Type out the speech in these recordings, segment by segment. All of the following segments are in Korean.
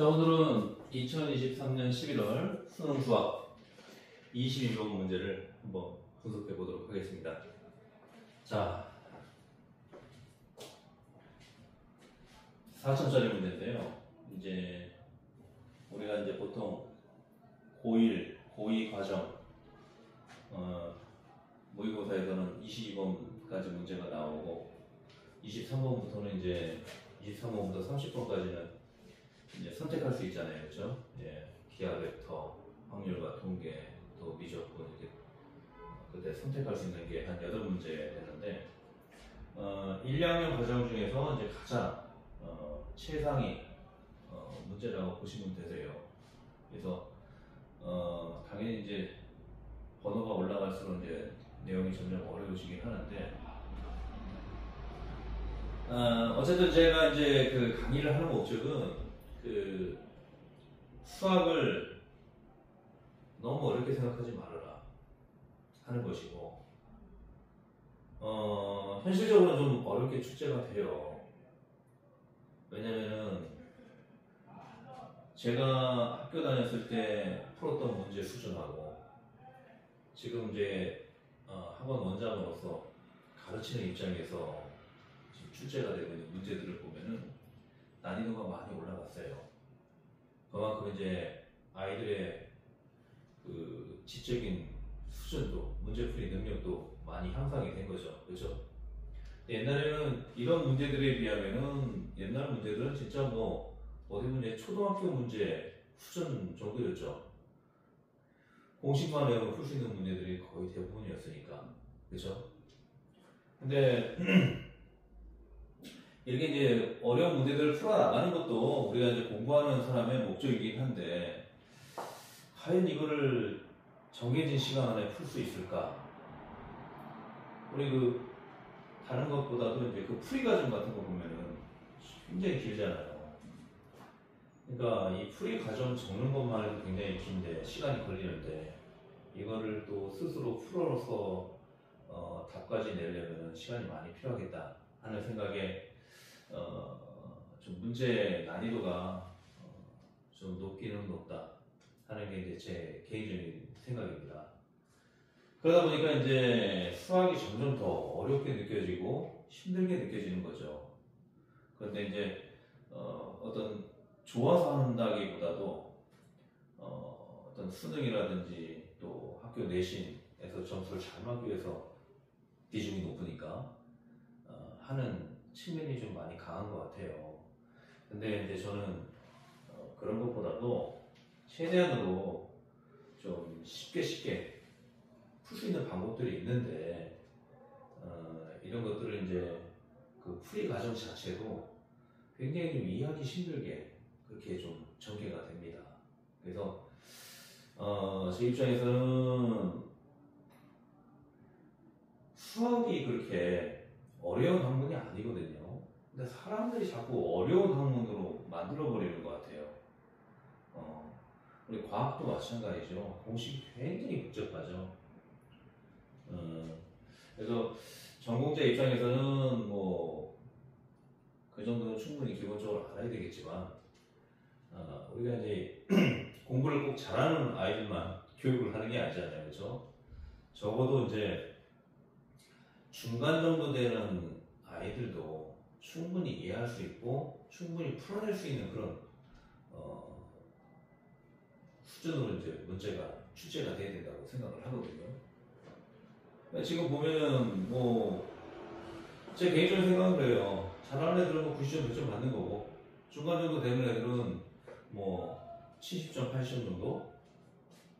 자, 오늘은 2023년 11월 수능 수학 22번 문제를 한번 분석해 보도록 하겠습니다. 자, 4천짜리 문제인데요. 이제 우리가 이제 보통 고1, 고2 과정 모의고사에서는 22번까지 문제가 나오고 23번부터는 이제 23번부터 30번까지는 이제 선택할 수 있잖아요, 그렇죠? 예, 기하 벡터, 확률과 통계, 또 미적분 이렇게 그때 선택할 수 있는 게 한 8문제 되는데 1, 2학년 과정 중에서 이제 가장 최상위 문제라고 보시면 되세요. 그래서 당연히 이제 번호가 올라갈수록 이제 내용이 점점 어려워지긴 하는데 어쨌든 제가 이제 그 강의를 하는 목적은 그 수학을 너무 어렵게 생각하지 말아라 하는 것이고 현실적으로 좀 어렵게 출제가 돼요. 왜냐면은 제가 학교 다녔을 때 풀었던 문제 수준하고 지금 이제 학원 원장으로서 가르치는 입장에서 지금 출제가 되고 있는 문제들을 보면은 난이도가 많이 올라갔어요. 그만큼 이제 아이들의 그 지적인 수준도, 문제풀이 능력도 많이 향상이 된 거죠. 그렇죠? 옛날에는 이런 문제들에 비하면은 옛날 문제들은 진짜 뭐 어디 문제 초등학교 문제 수준 정도였죠. 공식만 외우면 풀 수 있는 문제들이 거의 대부분이었으니까. 그렇죠? 근데 이렇게 이제 어려운 문제들을 풀어나가는 것도 우리가 이제 공부하는 사람의 목적이긴 한데 과연 이거를 정해진 시간 안에 풀 수 있을까? 우리 그 다른 것보다도 이제 그 풀이 과정 같은 거 보면은 굉장히 길잖아요. 그러니까 이 풀이 과정 적는 것만 해도 굉장히 긴데 시간이 걸리는데 이거를 또 스스로 풀어서 답까지 내려면 시간이 많이 필요하겠다 하는 생각에 좀 문제 난이도가 좀 높기는 높다 하는 게 이제 제 개인적인 생각입니다. 그러다 보니까 이제 수학이 점점 더 어렵게 느껴지고 힘들게 느껴지는 거죠. 그런데 이제 어떤 좋아서 한다기보다도 어떤 수능이라든지 또 학교 내신에서 점수를 잘 맞기 위해서 비중이 높으니까 하는 측면이 좀 많이 강한 것 같아요. 근데 이제 저는 그런 것보다도 최대한으로 좀 쉽게 풀 수 있는 방법들이 있는데 이런 것들을 이제 그 풀이 과정 자체도 굉장히 좀 이해하기 힘들게 그렇게 좀 전개가 됩니다. 그래서 제 입장에서는 수학이 그렇게 어려운 학문이 아니거든요. 근데 사람들이 자꾸 어려운 학문으로 만들어버리는 것 같아요. 우리 과학도 마찬가지죠. 공식이 굉장히 복잡하죠. 그래서 전공자 입장에서는 뭐 그 정도는 충분히 기본적으로 알아야 되겠지만 우리가 이제 공부를 꼭 잘하는 아이들만 교육을 하는 게 아니잖아요. 그렇죠? 적어도 이제 중간 정도 되는 아이들도 충분히 이해할 수 있고 충분히 풀어낼 수 있는 그런 수준으로 이제 문제가 출제가 돼야 된다고 생각을 하거든요. 지금 보면은 뭐 제 개인적인 생각은 그래요. 잘하는 애들은 뭐 90점 100점 받는 거고 중간 정도 되는 애들은 뭐 70점 80점 정도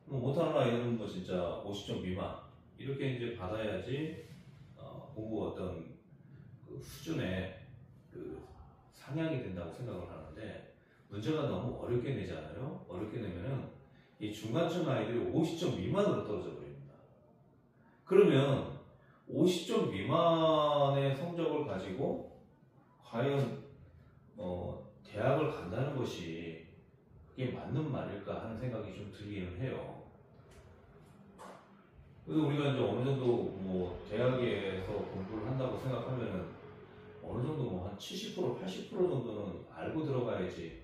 뭐 못하는 아이들은 뭐 진짜 50점 미만 이렇게 이제 받아야지 공부 어떤 그 수준의 그 상향이 된다고 생각을 하는데 문제가 너무 어렵게 내잖아요. 어렵게 내면은 이 중간쯤 아이들이 50점 미만으로 떨어져 버립니다. 그러면 50점 미만의 성적을 가지고 과연 대학을 간다는 것이 그게 맞는 말일까 하는 생각이 좀 들기는 해요. 그래서 우리가 이제 어느 정도 뭐 대학에서 공부를 한다고 생각하면은 어느 정도 뭐 한 70% 80% 정도는 알고 들어가야지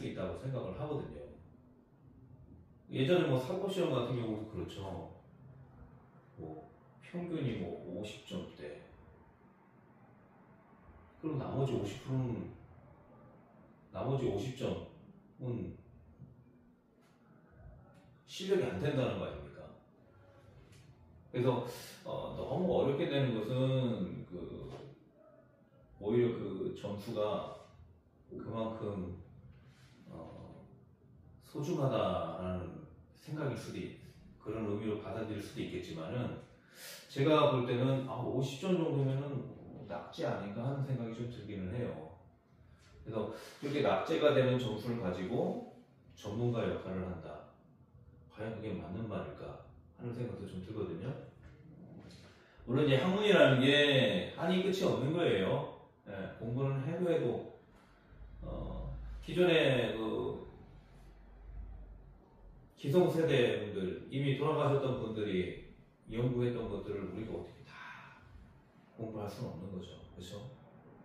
수 있다고 생각을 하거든요. 예전에 뭐 사고시험 같은 경우도 그렇죠. 뭐 평균이 뭐 50점대, 그리고 나머지 50%는 나머지 50점은 실력이 안 된다는 거 아닙니까? 그래서 너무 어렵게 되는 것은 오히려 그 점수가 그만큼 소중하다라는 생각일 수도 그런 의미로 받아들일 수도 있겠지만은 제가 볼 때는 50점 정도면은 낙제 아닌가 하는 생각이 좀 들기는 해요. 그래서 그렇게 낙제가 되는 점수를 가지고 전문가 역할을 한다. 과연 그게 맞는 말일까 하는 생각도 좀 들거든요. 물론 이제 학문이라는 게 한이 끝이 없는 거예요. 예, 공부는 해도 기존에 그 기성세대 분들, 이미 돌아가셨던 분들이 연구했던 것들을 우리가 어떻게 다 공부할 수는 없는 거죠. 그렇죠?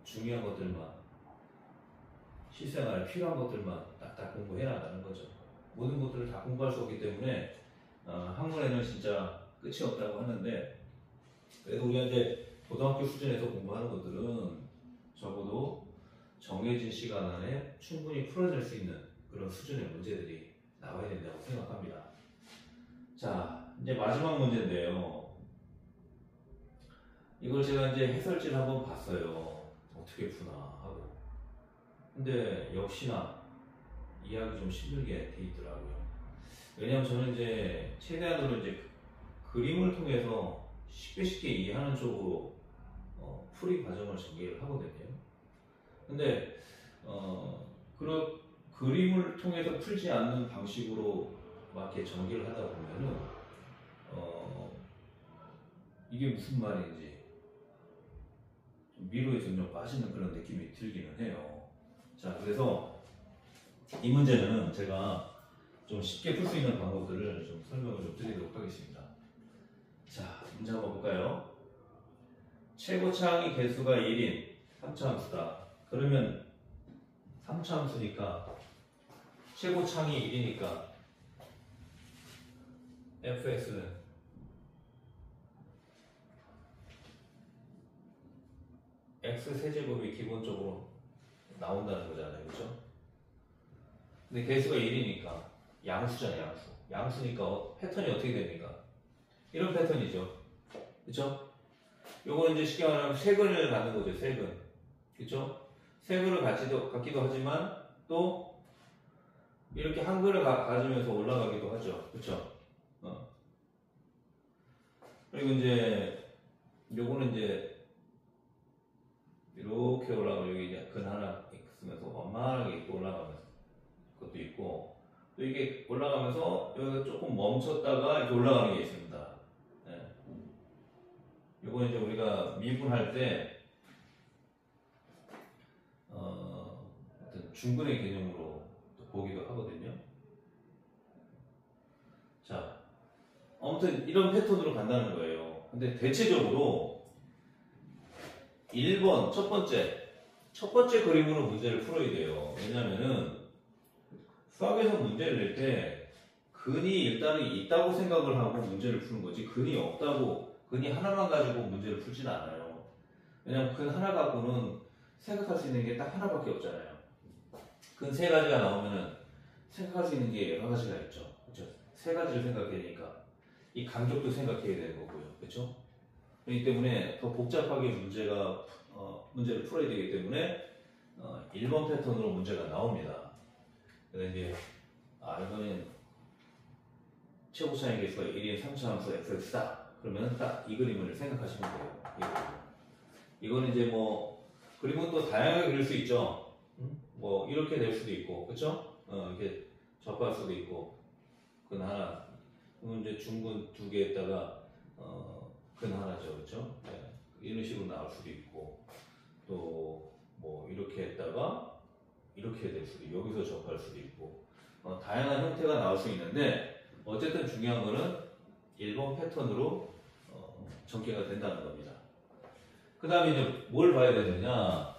중요한 것들만, 실생활에 필요한 것들만 딱딱 공부해 나가는 거죠. 모든 것들을 다 공부할 수 없기 때문에 학문에는 진짜 끝이 없다고 하는데, 그래도 우리가 이제 고등학교 수준에서 공부하는 것들은 적어도 정해진 시간 안에 충분히 풀어낼 수 있는 그런 수준의 문제들이 나와야 된다고 생각합니다. 자, 이제 마지막 문제인데요. 이걸 제가 이제 해설지를 한번 봤어요. 어떻게 푸나 하고. 근데 역시나 이해하기 좀 힘들게 돼 있더라고요. 왜냐면 저는 이제 최대한으로 이제 그림을 통해서 쉽게 이해하는 쪽으로 풀이 과정을 전개를 하거든요. 근데 그림을 통해서 풀지 않는 방식으로 막 이렇게 전개를 하다 보면은 이게 무슨 말인지 좀 미로에 점점 빠지는 그런 느낌이 들기는 해요. 자, 그래서 이 문제는 제가 좀 쉽게 풀 수 있는 방법들을 좀 설명을 좀 드리도록 하겠습니다. 자, 문제 한번 볼까요? 최고차항의 개수가 1인 3차함수다. 그러면 3차함수니까 최고차항이 1이니까 fx는 x 세제곱이 기본적으로 나온다는 거잖아요. 그렇죠? 근데 개수가 1이니까 양수잖아요. 양수니까 패턴이 어떻게 됩니까? 이런 패턴이죠. 그렇죠? 요거는 이제 쉽게 말하면 세근을 갖는 거죠. 세근. 그렇죠? 세근을 갖기도 하지만 또 이렇게 한글을 가지면서 올라가기도 하죠. 그렇죠? 그리고 이제 요거는 이제 이렇게 올라가고 여기 이제 근 하나 쓰면서 원만하게 또 올라가면서 그것도 있고, 또 이게 올라가면서 여기서 조금 멈췄다가 이렇게 올라가는 게 있습니다. 네. 요거 이제 우리가 미분할 때 어떤 중근의 개념으로 또 보기도 하거든요. 자, 아무튼 이런 패턴으로 간다는 거예요. 근데 대체적으로 1번 첫 번째 그림으로 문제를 풀어야 돼요. 왜냐면은 수학에서 문제를 낼 때 근이 일단은 있다고 생각을 하고 문제를 푸는 거지, 근이 없다고 근이 하나만 가지고 문제를 풀진 않아요. 왜냐면 근 하나 갖고는 생각할 수 있는 게 딱 하나밖에 없잖아요. 근 세 가지가 나오면은 생각할 수 있는 게 여러 가지가 있죠. 그렇죠? 세 가지를 생각해야 되니까 이 간격도 생각해야 되는 거고요. 그렇죠? 그렇기 때문에 더 복잡하게 문제를 풀어야 되기 때문에 1번 패턴으로 문제가 나옵니다. 그래서 이제 이거는 최고차항의 개수가 1인 3차함수 fx다. 그러면 딱 이 그림을 생각하시면 돼요. 이거는 이제 뭐 그림은 또 다양하게 그릴 수 있죠. 뭐 이렇게 될 수도 있고, 그렇죠? 이렇게 접할 수도 있고, 근 하나, 그러면 이제 중근 두 개에다가 근 하나죠, 그렇죠? 네. 이런 식으로 나올 수도 있고, 또 뭐 이렇게 했다가 이렇게 될 수도 있고, 여기서 접할 수도 있고, 다양한 형태가 나올 수 있는데, 어쨌든 중요한 거는 1번 패턴으로 전개가 된다는 겁니다. 그 다음에 이제 뭘 봐야 되느냐?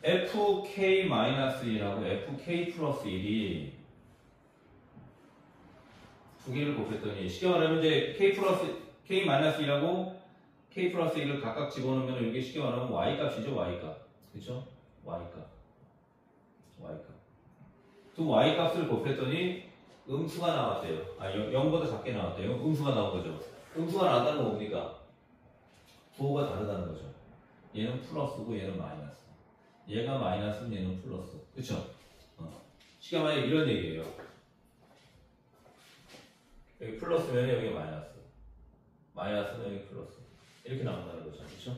fk-1하고 fk 플러스 1이 두 개를 곱했더니 쉽게 말하면 이제 k-1하고 k 플러스 1을 각각 집어넣으면 이게 쉽게 말하면 y 값이죠. y 값. 그쵸? y 값. 두 y 값을 곱했더니 음수가 나왔대요. 0보다 작게 나왔대요. 음수가 나온 거죠. 음수가 나왔다는 건 뭡니까? 부호가 다르다는 거죠. 얘는 플러스고 얘는 마이너스. 얘가 마이너스면 얘는 플러스. 그쵸? 쉽게 말해 이런 얘기예요. 여기 플러스면 여기 마이너스. 마이너스면 여기 플러스. 이렇게 나온다는 거죠. 그쵸?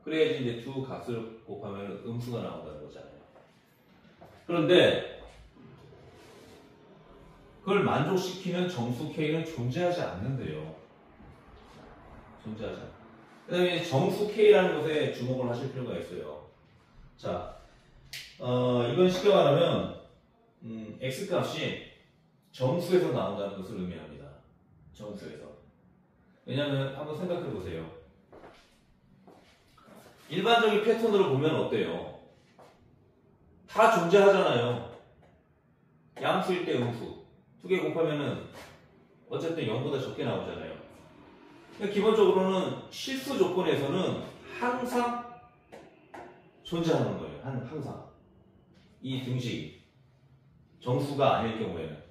그래야지 이제 두 값을 곱하면 음수가 나온다는 거잖아요. 그런데 그걸 만족시키는 정수 K는 존재하지 않는데요. 존재하지 않아요. 그 다음에 정수 K라는 것에 주목을 하실 필요가 있어요. 자, 이건 쉽게 말하면 X값이 정수에서 나온다는 것을 의미합니다. 정수에서. 왜냐하면 한번 생각해 보세요. 일반적인 패턴으로 보면 어때요? 다 존재하잖아요. 양수일 때 음수. 두 개 곱하면은 어쨌든 0보다 적게 나오잖아요. 그러니까 기본적으로는 실수 조건에서는 항상 존재하는 거예요. 항상. 이 등식이. 정수가 아닐 경우에는.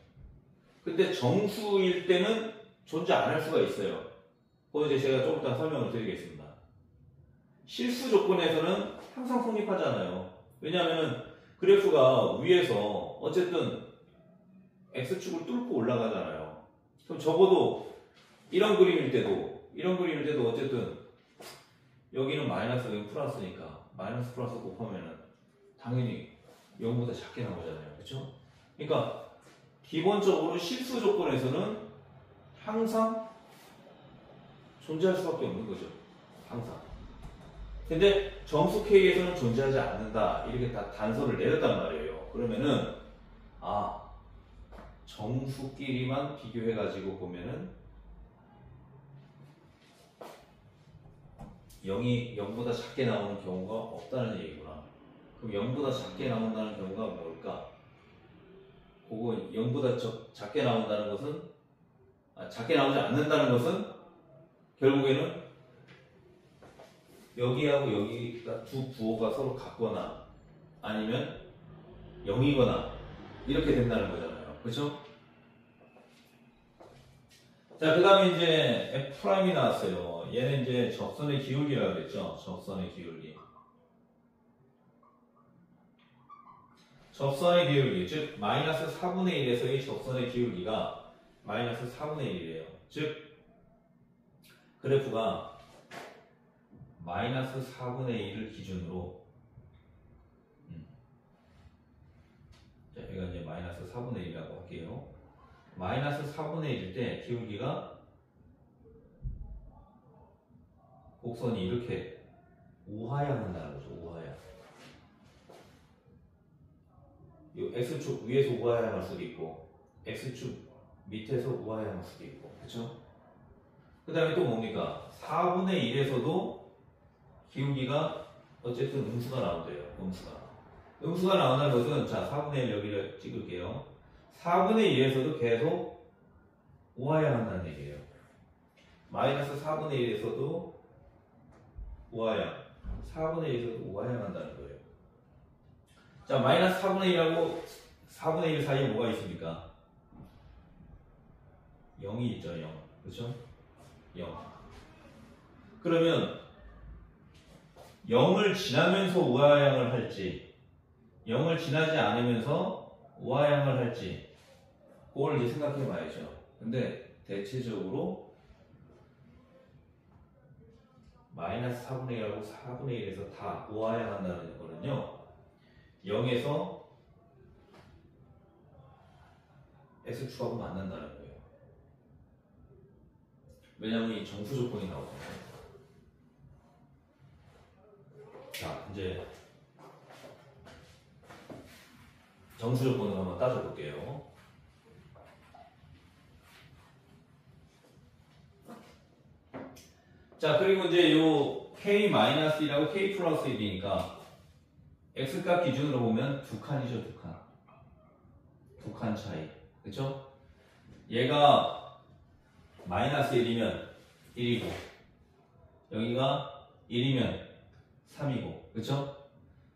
근데 정수일 때는 존재 안 할 수가 있어요. 그거 이제 제가 조금 이따 설명을 드리겠습니다. 실수 조건에서는 항상 성립하잖아요. 왜냐하면 그래프가 위에서 어쨌든 X축을 뚫고 올라가잖아요. 그럼 적어도 이런 그림일 때도 어쨌든 여기는 마이너스, 여기는 플러스니까 마이너스 플러스 곱하면은 당연히 0보다 작게 나오잖아요. 그렇죠? 그러니까 기본적으로 실수 조건에서는 항상 존재할 수밖에 없는 거죠. 항상. 근데 정수 K에서는 존재하지 않는다. 이렇게 다 단서를 내렸단 말이에요. 그러면은 정수끼리만 비교해가지고 보면은 0이 0보다 작게 나오는 경우가 없다는 얘기구나. 그럼 0보다 작게 나온다는 경우가 뭘까? 그거 0보다 작게 나온다는 것은 작게 나오지 않는다는 것은 결국에는 여기하고 여기가 두 부호가 서로 같거나 아니면 0이거나 이렇게 된다는 거잖아요. 그렇죠? 자, 그 다음에 이제 F'이 나왔어요. 얘는 이제 접선의 기울기라고 그랬죠. 접선의 기울기. 접선의 기울기, 즉 마이너스 4분의 1에서의 접선의 기울기가 마이너스 4분의 1이에요. 즉 그래프가 마이너스 4분의 1을 기준으로 자, 여기가 이제 마이너스 4분의 1이라고 할게요. 마이너스 4분의 1일 때 기울기가 곡선이 이렇게 우하향한다는 거죠. 우하향. 이 X축 위에서 우하향할 수도 있고 X축 밑에서 우하향할 수도 있고 그렇죠? 그 다음에 또 뭡니까? 4분의 1에서도 기울기가 어쨌든 음수가 나온대요. 음수가 나온다는 것은 자 4분의 1 여기를 찍을게요. 4분의 1에서도 계속 우하향한다는 얘기예요. 마이너스 4분의 1에서도 우하향, 4분의 1에서도 우하향한다는 거예요. 자, 마이너스 4분의 1하고 4분의 1 사이에 뭐가 있습니까? 0이 있죠, 0. 그렇죠? 0. 그러면 0을 지나면서 우하향을 할지 0을 지나지 않으면서 우하향을 할지 그걸 이제 생각해 봐야죠. 근데 대체적으로 마이너스 4분의 1하고 4분의 1에서 다 우하향한다는 거는요 0에서 X축하고 만난다는 거예요. 왜냐하면 이 정수 조건이 나오잖아요. 자, 이제 정수 조건을 한번 따져볼게요. 자, 그리고 이제 요 K-1하고 K 플러스 1이니까 x값 기준으로 보면 두 칸이죠, 두 칸. 두 칸 차이. 그쵸? 얘가 마이너스 1이면 1이고, 여기가 1이면 3이고, 그쵸?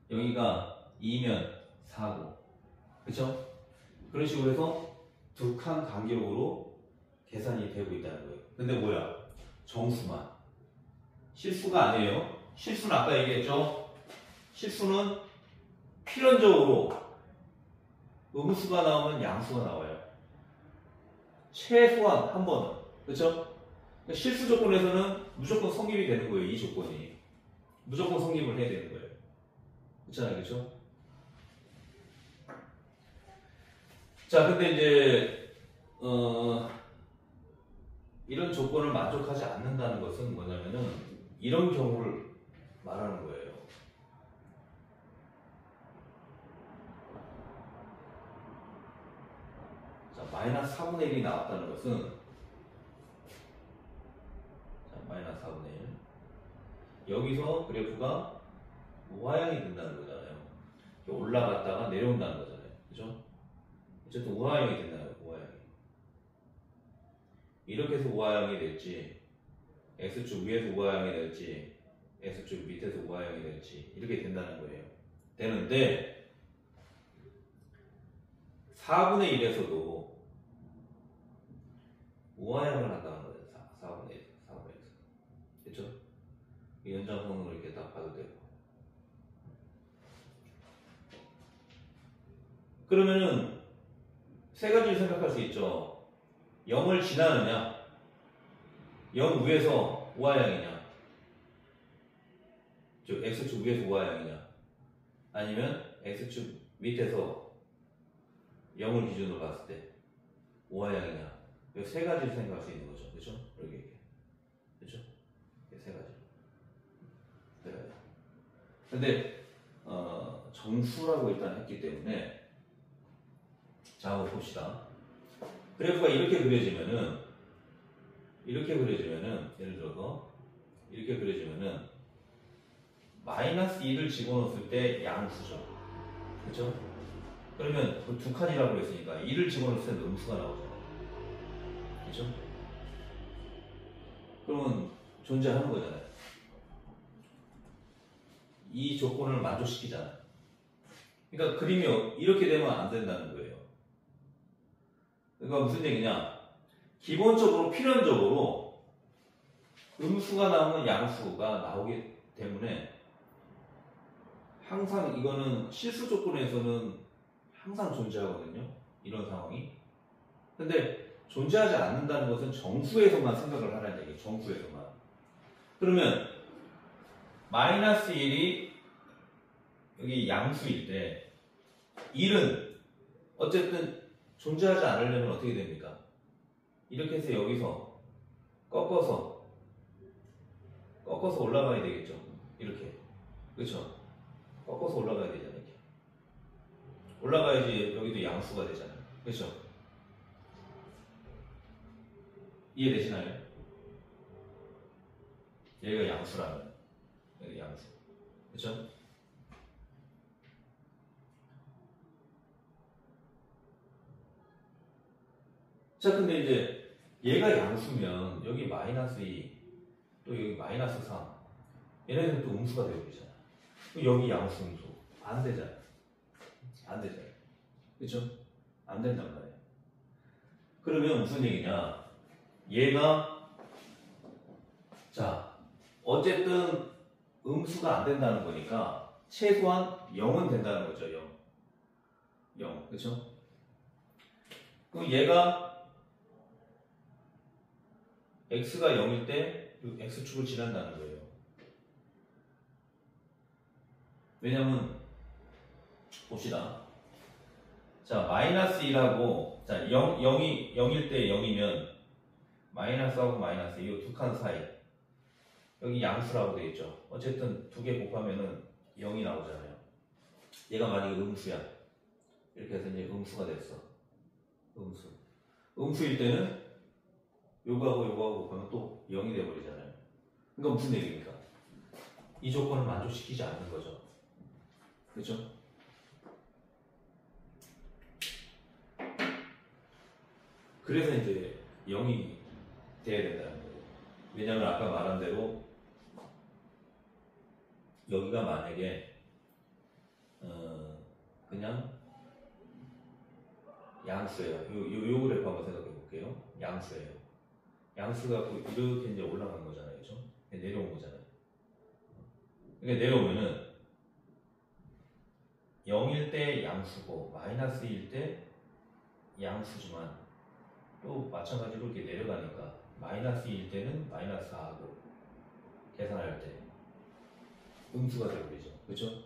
여기가 2면 4고, 그쵸? 그런 식으로 해서 두 칸 간격으로 계산이 되고 있다는 거예요. 근데 뭐야? 정수만. 실수가 아니에요. 실수는 아까 얘기했죠? 실수는 필연적으로 음수가 나오면 양수가 나와요. 최소한 한 번은. 그렇죠? 실수 조건에서는 무조건 성립이 되는 거예요. 이 조건이. 무조건 성립을 해야 되는 거예요. 그렇잖아요. 그렇죠? 자, 근데 이제 이런 조건을 만족하지 않는다는 것은 뭐냐면은 이런 경우를 말하는 거예요. 자, 마이너스 4분의 1이 나왔다는 것은, 자, 마이너스 4분의 1. 여기서 그래프가 우하향이 된다는 거잖아요. 올라갔다가 내려온다는 거잖아요. 그죠? 어쨌든 우하향이 된다는 거예요. 우하향이. 이렇게 해서 우하향이 될지, X축 위에서 우하향이 될지, X축 밑에서 우하향이 될지, 이렇게 된다는 거예요. 되는데, 4분의 1에서도 우하향을 한다는 거예요. 4분의 1. 4분의 1. 그쵸? 연장선으로 이렇게 딱 봐도 되고. 그러면은, 세 가지를 생각할 수 있죠. 0을 지나느냐, 0 위에서 우하향이냐, 즉 X축 위에서 우하향이냐, 아니면 X축 밑에서 0을 기준으로 봤을 때 우하향이냐, 이 세 가지를 생각할 수 있는 거죠. 그렇죠? 이렇게. 그렇죠? 세 가지. 세 가지. 근데 정수라고 일단 했기 때문에, 자, 한번 봅시다. 그래프가 이렇게 그려지면은, 예를 들어서 이렇게 그려지면은 마이너스 2를 집어넣었을 때 양수죠. 그렇죠? 그러면 그 두 칸이라고 했으니까 2를 집어넣었을 때 음수가 나오잖아요. 그렇죠? 그러면 존재하는 거잖아요. 이 조건을 만족시키잖아요. 그러니까 그림이 이렇게 되면 안 된다는 거예요. 그러니까 무슨 얘기냐? 기본적으로 필연적으로 음수가 나오면 양수가 나오기 때문에 항상 이거는 실수 조건에서는 항상 존재하거든요. 이런 상황이. 근데 존재하지 않는다는 것은 정수에서만 생각을 하라는 얘기예요. 정수에서만. 그러면 마이너스 1이 여기 양수일 때 1은 어쨌든 존재하지 않으려면 어떻게 됩니까? 이렇게 해서 여기서 꺾어서 올라가야 되겠죠. 이렇게. 그렇죠? 꺾어서 올라가야 되잖아요. 이렇게. 올라가야지 여기도 양수가 되잖아요. 그렇죠? 이해되시나요? 여기가 양수라면 여기 양수. 그렇죠? 자, 근데 이제 얘가 양수면 여기 마이너스 2, 또 여기 마이너스 3, 얘네들은 또 음수가 되고 있잖아. 여기 양수 음수 안 되잖아. 안 되잖아. 그렇죠? 안 된단 말이에요. 그러면 무슨 얘기냐? 얘가 자 어쨌든 음수가 안 된다는 거니까 최소한 0은 된다는 거죠. 0. 그렇죠? 그럼 얘가 x가 0일 때 x축을 지난다는 거예요. 왜냐면 봅시다. 자, 마이너스 1하고 자, 0일 때 0이면 마이너스하고 마이너스 이 두 칸 사이 여기 양수라고 되어 있죠. 어쨌든 두 개 곱하면은 0이 나오잖아요. 얘가 만약에 음수야. 이렇게 해서 이제 음수가 됐어. 음수일 때는 요거하고 곱하면 또 0이 돼버리잖아요. 그러니까 무슨 얘기입니까? 이 조건을 만족시키지 않는 거죠. 그죠? 그래서 이제 0이 돼야 된다는 거예요. 왜냐면 아까 말한 대로 여기가 만약에 그냥 양수예요. 요 그래프 한번 생각해 볼게요. 양수예요. 양수가 이렇게 이제 올라간 거잖아요. 그죠? 내려온 거잖아요. 그러니까 내려오면은 0일 때 양수고 마이너스일 때 양수지만 또 마찬가지로 이렇게 내려가니까 마이너스일 때는 마이너스 4하고 계산할 때 음수가 되어버리죠. 그렇죠?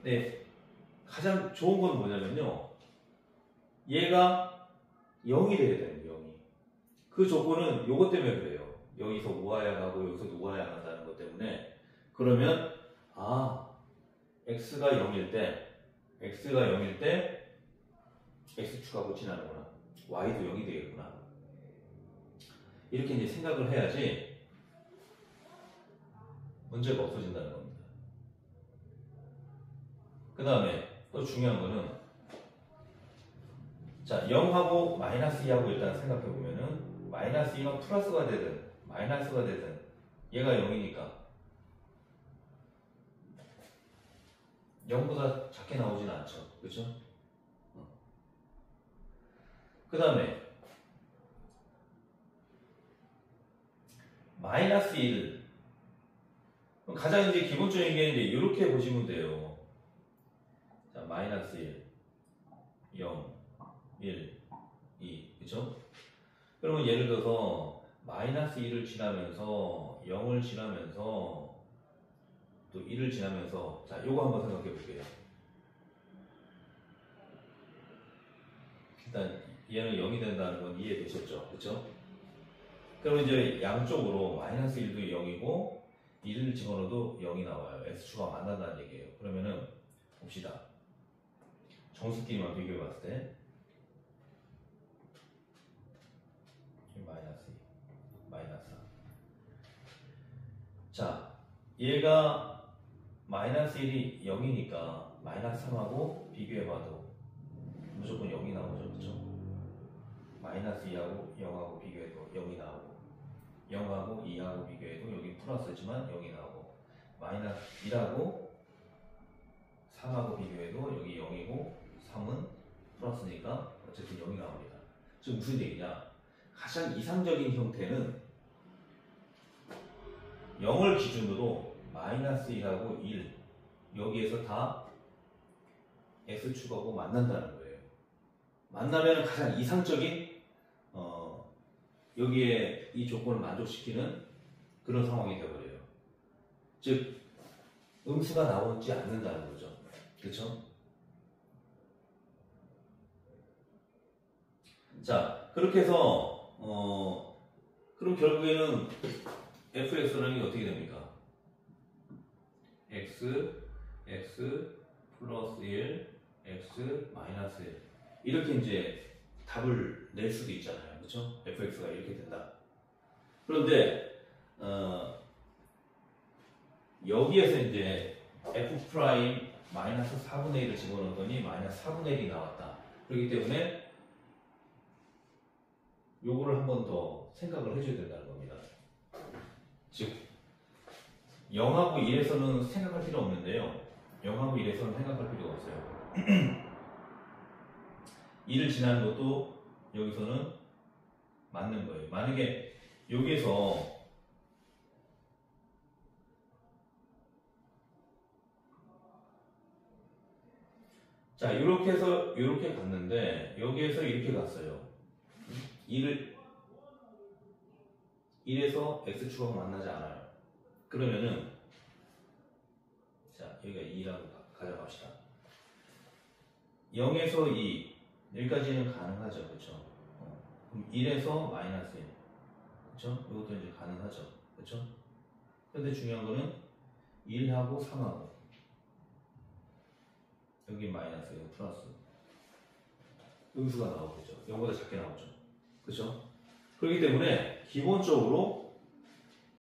네, 가장 좋은 건 뭐냐면요. 얘가 0이 돼야 되는 거예요. 0이. 그 조건은 요것 때문에 그래요. 여기서 우하향 하고 여기서 우하향 한다는 것 때문에. 그러면 x가 0일 때 x축하고 지나는구나. y도 0이 되겠구나. 이렇게 이제 생각을 해야지 문제가 없어진다는 겁니다. 그 다음에 또 중요한 거는 자, 0하고 마이너스 2하고 일단 생각해 보면은 마이너스 2가 플러스가 되든 마이너스가 되든 얘가 0이니까 0보다 작게 나오진 않죠. 그렇죠? 그 다음에 마이너스 1 가장 이제 기본적인 게 이제 이렇게 보시면 돼요. 자, 마이너스 1 0 1 2 그쵸? 그러면 예를 들어서 마이너스 1을 지나면서 0을 지나면서 또 1을 지나면서 자, 요거 한번 생각해 볼게요. 일단 얘는 0이 된다는 건 이해되셨죠? 그쵸? 그럼 이제 양쪽으로 마이너스 1도 0이고 1을 집어넣어도 0이 나와요. x축과 만난다는 얘기예요. 그러면은 봅시다. 정수끼리만 비교해 봤을 때 마이너스 2, 마이너스 4. 자, 얘가 마이너스 1이 0이니까 마이너스 3하고 비교해봐도 무조건 0이 나오죠. 그쵸? 마이너스 2하고 0하고 비교해도 0이 나오고 0하고 2하고 비교해도 여기 플러스지만 0이 나오고 마이너스 1하고 3하고 비교해도 여기 0이고 3은 플러스니까 어쨌든 0이 나옵니다. 지금 무슨 얘기냐? 가장 이상적인 형태는 0을 기준으로 마이너스 1하고 1 여기에서 다 x축하고 만난다는 거예요. 만나면 가장 이상적인 여기에 이 조건을 만족시키는 그런 상황이 되어버려요. 즉 음수가 나오지 않는다는 거죠. 그렇죠? 자, 그렇게 해서 그럼 결국에는 fx라는 게 어떻게 됩니까? x 플러스 1 x 마이너스 1 이렇게 이제 답을 낼 수도 있잖아요. 그렇죠? fx가 이렇게 된다. 그런데 여기에서 이제 f 프라임 마이너스 4분의 1을 집어넣었더니 마이너스 4분의 1이 나왔다. 그렇기 때문에 요거를 한 번 더 생각을 해줘야 된다는 겁니다. 즉 0하고 1에서는 생각할 필요 없는데요. 0하고 1에서는 생각할 필요가 없어요. 1을 지나는 것도 여기서는 맞는 거예요. 만약에 여기에서 자, 이렇게 해서 이렇게 갔는데 여기에서 이렇게 갔어요. 1에서 x축하고 만나지 않아요. 그러면은 자, 여기가 2라고 가져갑시다. 0에서 2 여기까지는 가능하죠. 그렇죠? 그럼 1에서 마이너스 1 그렇죠? 이것도 이제 가능하죠. 그렇죠? 근데 중요한 거는 1하고 3하고 여기 마이너스 여기 플러스 음수가 나오겠죠. 0보다 작게 나오죠. 그렇죠? 그렇기 때문에 기본적으로